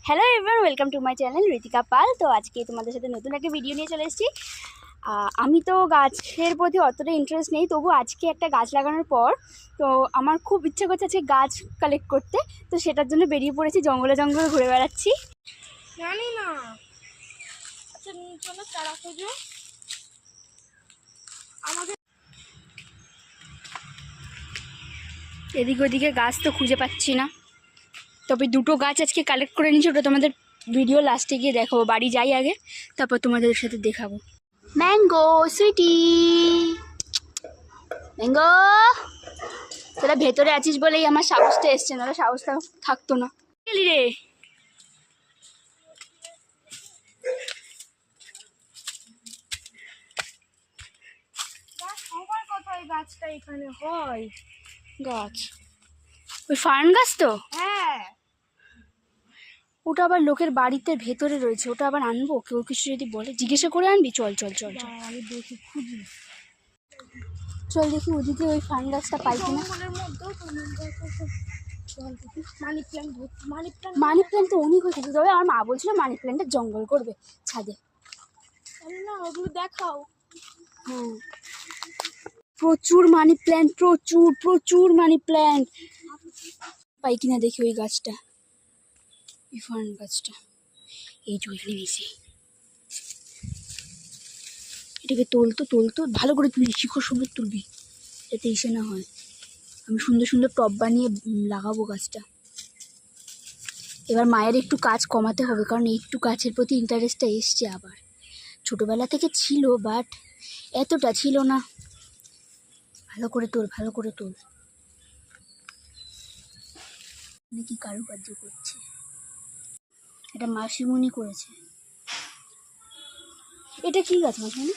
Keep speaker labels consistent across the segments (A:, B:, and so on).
A: Hello everyone, welcome to my channel Ritika Pal. তো আজকে তোমাদের সাথে নতুন একটা ভিডিও নিয়ে চলে এসেছি। আমি তো গাছের প্রতি অতটা ইন্টারেস্ট নেই, তবু আজকে একটা গাছ লাগানোর পর তো আমার খুব ইচ্ছা করছে আজকে গাছ কালেক্ট করতে। তো সেটার জন্য বেরিয়ে পড়েছি, জঙ্গলে জঙ্গলে ঘুরে বেড়াচ্ছি।
B: জানি না, আচ্ছা চলো চারা খুঁজো। আমাদের
A: এদিক ওদিকে গাছ তো খুঁজে পাচ্ছি না, তবে দুটো গাছ আজকে কালেক্ট করে নিচ্ছি। ওটা তোমাদের ভিডিও লাস্টে গিয়ে দেখাবো। বাড়ি যাই আগে, তারপর তোমাদের সাথে দেখাবো। ম্যাঙ্গো সুইটি, ম্যাঙ্গো তোরা ভেতরে আছিস বলেই আমার সাহসটা এসছে, না সাহসটা থাকতো না। গেলি রে,
B: সবার কথাই গাছটা এখানে হয়।
A: গাছ ওই ফার্ন গাছ তো।
B: হ্যাঁ,
A: ওটা আবার লোকের বাড়িতে ভেতরে রয়েছে, ওটা আবার আনবো? কেউ কিছু যদি বলে জিজ্ঞাসা করে আনবি? চল চল চল চল,
B: আমি দেখি খুঁজি।
A: চল দেখি ওদিকে ওই ফার্ন গাছটা পাই কিনা।
B: জঙ্গলের মধ্যেও মানি প্ল্যান্ট,
A: মানি প্ল্যান্ট তো অনেক হয়েছে, তবে আমার মা বলছিল মানি প্ল্যান্টের জঙ্গল করবে ছাদে।
B: না ওগুলো দেখাও।
A: হ্যাঁ, প্রচুর মানি প্ল্যান্ট, প্রচুর প্রচুর মানি প্ল্যান্ট পাই কিনা দেখি। ওই গাছটা, এই ফার্ন গাছটা, এই যে ওইখানে বেশি। এটাকে তোলতো ভালো করে তুলি, শিখর সুন্দর তুলবি যাতে ইসে না হয়। আমি সুন্দর সুন্দর টব বানিয়ে লাগাবো গাছটা। এবার মায়ের একটু কাজ কমাতে হবে, কারণ একটু গাছের প্রতি ইন্টারেস্টটা এসছে আবার। ছোটোবেলা থেকে ছিল, বাট এতটা ছিল না। ভালো করে তোল, ভালো করে তোল। দেখি কারুকার্য করছে, এটা মাসিমণি করেছে। এটা কি গাছ মাসিমণি?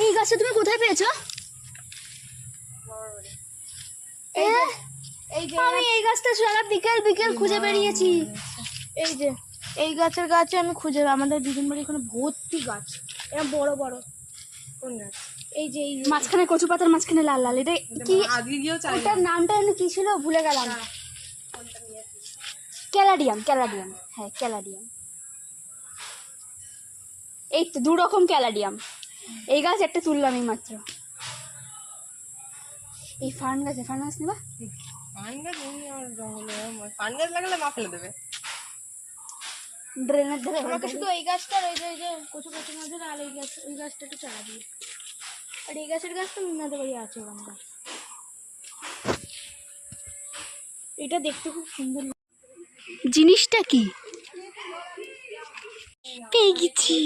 A: এই গাছটা তুমি কোথায় পেয়েছো? আমি এই গাছটা সারা বিকেল বিকেল খুঁজে বেরিয়েছি।
B: এই গাছের গাছে আমি খুঁজে, আমাদের দুজন বাড়ি এখানে ভর্তি গাছ, এরকম বড় বড়। কোন গাছ? এই যে এই
A: মাঝখানে কচু পাতার মাঝখানে লাল লাল, এটা কি? ওটার নামটা এমনি কি ছিল ভুলে গেলাম। ক্যালাডিয়াম, ক্যালাডিয়াম, হ্যাঁ ক্যালাডিয়াম। এই তো দু রকম ক্যালাডিয়াম। এই গাছ একটা তুললাম এই মাত্র। এই ফার্ন গাছ নেবা? ড্রেনের ধারে
B: আমাকে শুধু এই গাছটার ওই যে কচু কচু মাঝে লাল এই গাছ, ওই গাছটা একটু চারা দিয়ে। আর এই গাছের গাছ তো মিনাদের বাড়ি আছে ওরকম গাছ। এটা দেখতে খুব সুন্দর।
A: জিনিসটা কি পেয়ে গেছি।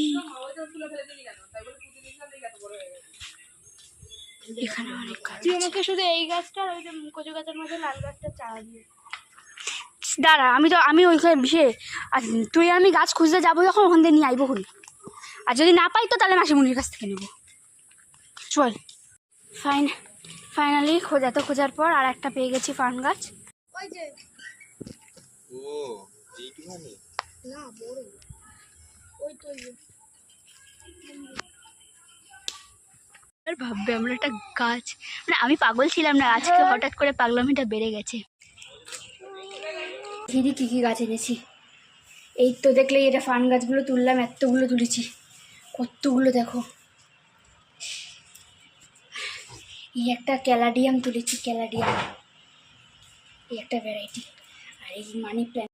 A: এখানে অনেক গাছ।
B: তুই আমাকে শুধু এই গাছটার ওই যে কচু গাছের মধ্যে লাল গাছটা চারা দিয়ে।
A: দাঁড়া, আমি ওইখানে বিষয়ে তুই আমি গাছ খুঁজতে যাবো যখন, ওখান থেকে নিয়ে আইবো হলি। আর যদি না পাই তো তাহলে মাসিমণির কাছ থেকে নেবো। চল। ফাইনালি খোঁজার পর আর একটা পেয়ে গেছি ফার্ন গাছ।
B: ওই যে না বড়, ওই তো
A: আর ভাববে আমরা একটা গাছ, মানে আমি পাগল ছিলাম না, আজকে হঠাৎ করে পাগলামিটা বেড়ে গেছে। দিদি কী কী গাছ এনেছি, এই তো দেখলে এটা ফার্ন গাছগুলো তুললাম, এতগুলো তুলেছি, কতগুলো দেখো। এই একটা ক্যালাডিয়াম তুলেছি, ক্যালাডিয়াম এই একটা ভ্যারাইটি, আর এই মানি প্ল্যান্ট।